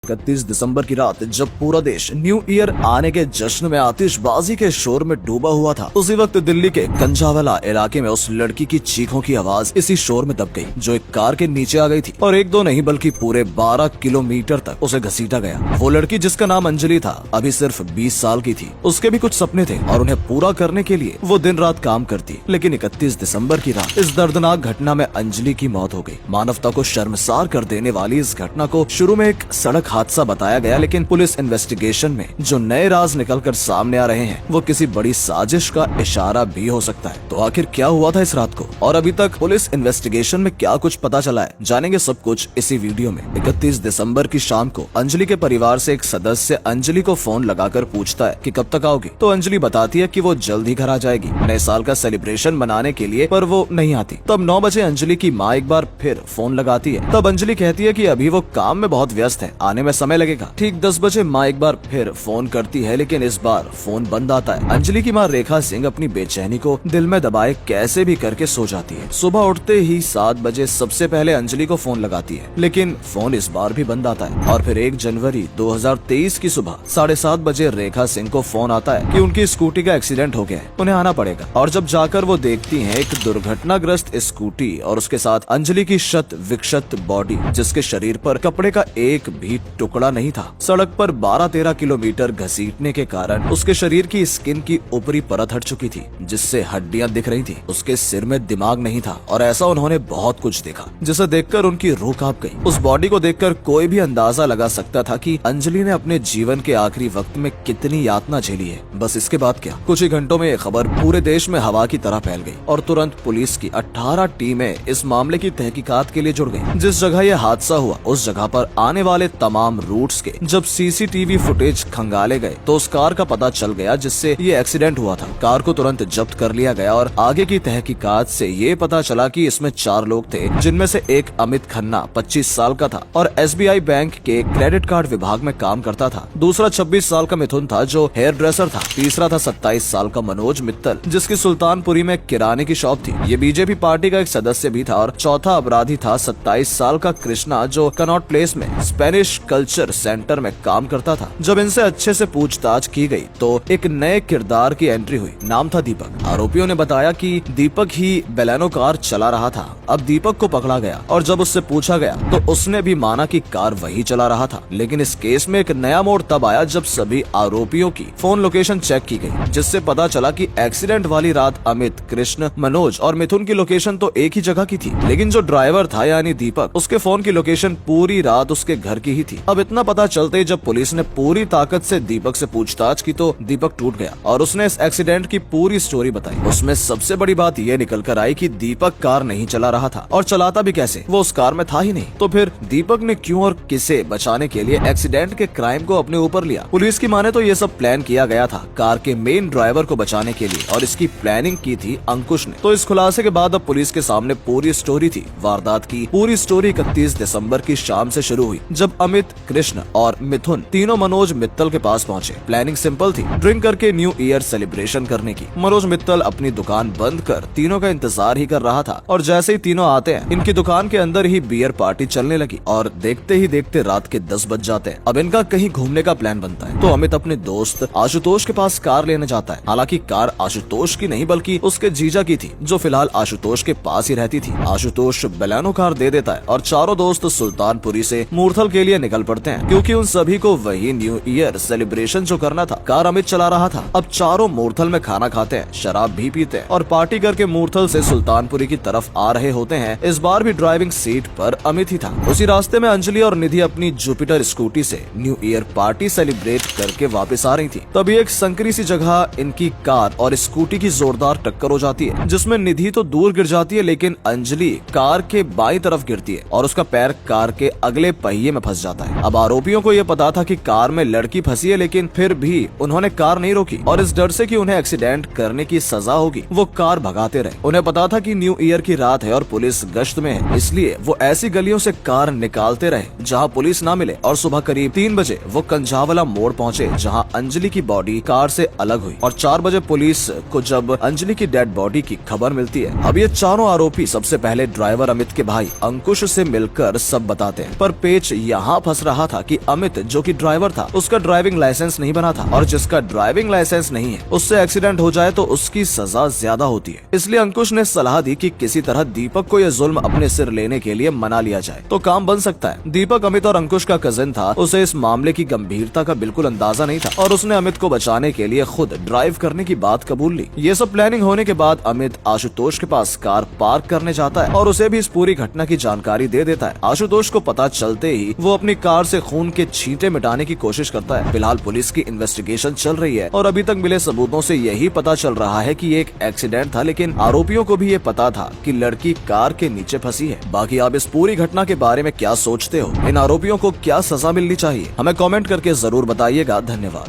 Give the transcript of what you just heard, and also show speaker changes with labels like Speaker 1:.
Speaker 1: 31 दिसंबर की रात जब पूरा देश न्यू ईयर आने के जश्न में आतिशबाजी के शोर में डूबा हुआ था, उसी वक्त दिल्ली के कंझावाला इलाके में उस लड़की की चीखों की आवाज इसी शोर में दब गई, जो एक कार के नीचे आ गई थी और एक दो नहीं बल्कि पूरे 12 किलोमीटर तक उसे घसीटा गया। वो लड़की जिसका नाम अंजलि था, अभी सिर्फ 20 साल की थी। उसके भी कुछ सपने थे और उन्हें पूरा करने के लिए वो दिन रात काम करती। लेकिन 31 दिसंबर की रात इस दर्दनाक घटना में अंजलि की मौत हो गई। मानवता को शर्मसार कर देने वाली इस घटना को शुरू में एक सड़क हादसा बताया गया, लेकिन पुलिस इन्वेस्टिगेशन में जो नए राज निकलकर सामने आ रहे हैं वो किसी बड़ी साजिश का इशारा भी हो सकता है। तो आखिर क्या हुआ था इस रात को और अभी तक पुलिस इन्वेस्टिगेशन में क्या कुछ पता चला है, जानेंगे सब कुछ इसी वीडियो में। 31 दिसंबर की शाम को अंजलि के परिवार से एक सदस्य अंजलि को फोन लगाकर पूछता है कि कब तक आओगी। तो अंजलि बताती है कि वो जल्द ही घर आ जाएगी नए साल का सेलिब्रेशन मनाने के लिए, पर वो नहीं आती। तब 9 बजे अंजलि की माँ एक बार फिर फोन लगाती है। तब अंजलि कहती है कि अभी वो काम में बहुत व्यस्त है, आने में समय लगेगा। ठीक 10 बजे माँ एक बार फिर फोन करती है, लेकिन इस बार फोन बंद आता है। अंजलि की माँ रेखा सिंह अपनी बेचैनी को दिल में दबाए कैसे भी करके सो जाती है। सुबह उठते ही 7 बजे सबसे पहले अंजलि को फोन लगाती है, लेकिन फोन इस बार भी बंद आता है। और फिर 1 जनवरी 2023 की सुबह 7:30 बजे रेखा सिंह को फोन आता है कि उनकी स्कूटी का एक्सीडेंट हो गया है, उन्हें आना पड़ेगा। और जब जाकर वो देखती हैं एक दुर्घटनाग्रस्त स्कूटी और उसके साथ अंजलि की शत विक्षत बॉडी, जिसके शरीर पर कपड़े का एक भी टुकड़ा नहीं था। सड़क पर 12-13 किलोमीटर घसीटने के कारण उसके शरीर की स्किन की ऊपरी परत हट चुकी थी, जिससे हड्डियां दिख रही थी। उसके सिर में दिमाग नहीं था और ऐसा उन्होंने बहुत कुछ देखा, जिसे देखकर उनकी रूह कांप गई। उस बॉडी को देखकर कोई भी अंदाजा लगा सकता था कि अंजलि ने अपने जीवन के आखिरी वक्त में कितनी यातना झेली है। बस इसके बाद क्या, कुछ ही घंटों में ये खबर पूरे देश में हवा की तरह फैल गई और तुरंत पुलिस की 18 टीमें इस मामले की तहकीकात के लिए जुड़ गयी। जिस जगह ये हादसा हुआ उस जगह पर आने वाले तमाम रूट्स के जब सीसीटीवी फुटेज खंगाले गए तो उस कार का पता चल गया जिससे ये एक्सीडेंट हुआ था। कार को तुरंत जब्त कर लिया गया और आगे की तहकीकात से ये पता चला कि इसमें 4 लोग थे, जिनमें से एक अमित खन्ना 25 साल का था और SBI बैंक के क्रेडिट कार्ड विभाग में काम करता था। दूसरा 26 साल का मिथुन था जो हेयर ड्रेसर था। तीसरा था 27 साल का मनोज मित्तल, जिसकी सुल्तानपुरी में किराने की शॉप थी। ये बीजेपी पार्टी का एक सदस्य भी था। और चौथा अपराधी था 27 साल का कृष्णा, जो कनॉट प्लेस में स्पेनिश कल्चर सेंटर में काम करता था। जब इनसे अच्छे से पूछताछ की गई तो एक नए किरदार की एंट्री हुई। नाम था दीपक। आरोपियों ने बताया कि दीपक ही बेलेनो कार चला रहा था। अब दीपक को पकड़ा गया और जब उससे पूछा गया तो उसने भी माना कि कार वही चला रहा था। लेकिन इस केस में एक नया मोड़ तब आया जब सभी आरोपियों की फोन लोकेशन चेक की गई, जिससे पता चला कि एक्सीडेंट वाली रात अमित, कृष्ण, मनोज और मिथुन की लोकेशन तो एक ही जगह की थी, लेकिन जो ड्राइवर था यानी दीपक, उसके फोन की लोकेशन पूरी रात उसके घर की ही थी। अब इतना पता चलते ही जब पुलिस ने पूरी ताकत से दीपक से पूछताछ की तो दीपक टूट गया और उसने इस एक्सीडेंट की पूरी स्टोरी बताई। उसमें सबसे बड़ी बात ये निकल कर आई कि दीपक कार नहीं चला रहा था और चलाता भी कैसे, वो उस कार में था ही नहीं। तो फिर दीपक ने क्यों और किसे बचाने के लिए एक्सीडेंट के क्राइम को अपने ऊपर लिया। पुलिस की माने तो ये सब प्लान किया गया था कार के मेन ड्राइवर को बचाने के लिए और इसकी प्लानिंग की थी अंकुश ने। तो इस खुलासे के बाद अब पुलिस के सामने पूरी स्टोरी थी। वारदात की पूरी स्टोरी 31 दिसंबर की शाम से शुरू हुई जब अमित, कृष्ण और मिथुन तीनों मनोज मित्तल के पास पहुंचे। प्लानिंग सिंपल थी, ड्रिंक करके न्यू ईयर सेलिब्रेशन करने की। मनोज मित्तल अपनी दुकान बंद कर तीनों का इंतजार ही कर रहा था और जैसे ही तीनों आते हैं इनकी दुकान के अंदर ही बियर पार्टी चलने लगी और देखते ही देखते रात के 10 बज जाते हैं। अब इनका कहीं घूमने का प्लान बनता है तो अमित अपने दोस्त आशुतोष के पास कार लेने जाता है। हालांकि कार आशुतोष की नहीं बल्कि उसके जीजा की थी, जो फिलहाल आशुतोष के पास ही रहती थी। आशुतोष बेलेनो कार दे देता है और चारों दोस्त सुल्तानपुरी से मूर्थल के लिए निकल पड़ते हैं, क्योंकि उन सभी को वही न्यू ईयर सेलिब्रेशन जो करना था। कार अमित चला रहा था। अब चारों मूर्थल में खाना खाते हैं, शराब भी पीते हैं और पार्टी करके मूर्थल से सुल्तानपुरी की तरफ आ रहे होते हैं। इस बार भी ड्राइविंग सीट पर अमित ही था। उसी रास्ते में अंजलि और निधि अपनी जुपिटर स्कूटी से न्यू ईयर पार्टी सेलिब्रेट करके वापस आ रही थी। तभी एक संकरी सी जगह इनकी कार और स्कूटी की जोरदार टक्कर हो जाती है, जिसमें निधि तो दूर गिर जाती है, लेकिन अंजलि कार के बाईं तरफ गिरती है और उसका पैर कार के अगले पहिए में फंस जाता है। अब आरोपियों को यह पता था कि कार में लड़की फंसी है, लेकिन फिर भी उन्होंने कार नहीं रोकी और इस डर से कि उन्हें एक्सीडेंट करने की सजा होगी वो कार भगाते रहे। उन्हें पता था कि न्यू ईयर की रात है और पुलिस गश्त में है, इसलिए वो ऐसी गलियों से कार निकालते रहे जहां पुलिस ना मिले। और सुबह करीब 3 बजे वो कंझावाला मोड़ पहुंचे, जहां अंजलि की बॉडी कार से अलग हुई। और 4 बजे पुलिस को जब अंजलि की डेड बॉडी की खबर मिलती है। अब ये चारों आरोपी सबसे पहले ड्राइवर अमित के भाई अंकुश से मिलकर सब बताते हैं, पर पेच यहाँ फंस रहा था कि अमित जो कि ड्राइवर था उसका ड्राइविंग लाइसेंस नहीं बना था और जिसका ड्राइविंग लाइसेंस नहीं है उससे एक्सीडेंट हो जाए तो उसकी सजा ज्यादा होती है। इसलिए अंकुश ने सलाह दी कि किसी तरह दीपक को यह जुल्म अपने सिर लेने के लिए मना लिया जाए तो काम बन सकता है। दीपक अमित और अंकुश का कजिन था, उसे इस मामले की गंभीरता का बिल्कुल अंदाजा नहीं था और उसने अमित को बचाने के लिए खुद ड्राइव करने की बात कबूल ली। ये सब प्लानिंग होने के बाद अमित आशुतोष के पास कार पार्क करने जाता है और उसे भी इस पूरी घटना की जानकारी दे देता है। आशुतोष को पता चलते ही वो अपनी कार से खून के छींटे मिटाने की कोशिश करता है। फिलहाल पुलिस की इन्वेस्टिगेशन चल रही है और अभी तक मिले सबूतों से यही पता चल रहा है कि ये एक एक्सीडेंट था, लेकिन आरोपियों को भी ये पता था कि लड़की कार के नीचे फंसी है। बाकी आप इस पूरी घटना के बारे में क्या सोचते हो? इन आरोपियों को क्या सजा मिलनी चाहिए? हमें कमेंट करके जरूर बताइएगा। धन्यवाद।